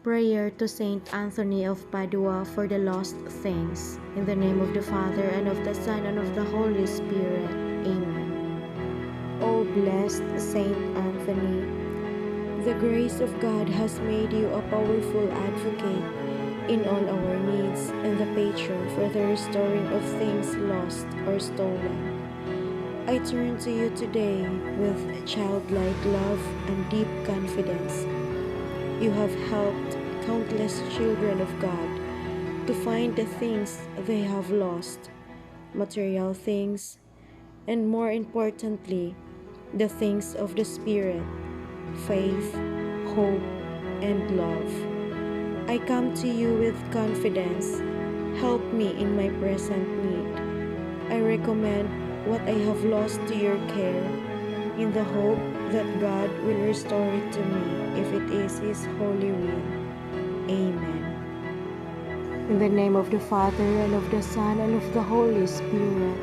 Prayer to Saint Anthony of Padua for the lost things. In the name of the Father, and of the Son, and of the Holy Spirit. Amen. O blessed Saint Anthony, the grace of God has made you a powerful advocate in all our needs and the patron for the restoring of things lost or stolen. I turn to you today with childlike love and deep confidence. You have helped countless children of God to find the things they have lost, material things, and more importantly, the things of the Spirit, faith, hope, and love. I come to you with confidence. Help me in my present need. I recommend what I have lost to your care, in the hope that God will restore it to me if it is His holy will. Amen. In the name of the Father, and of the Son, and of the Holy Spirit.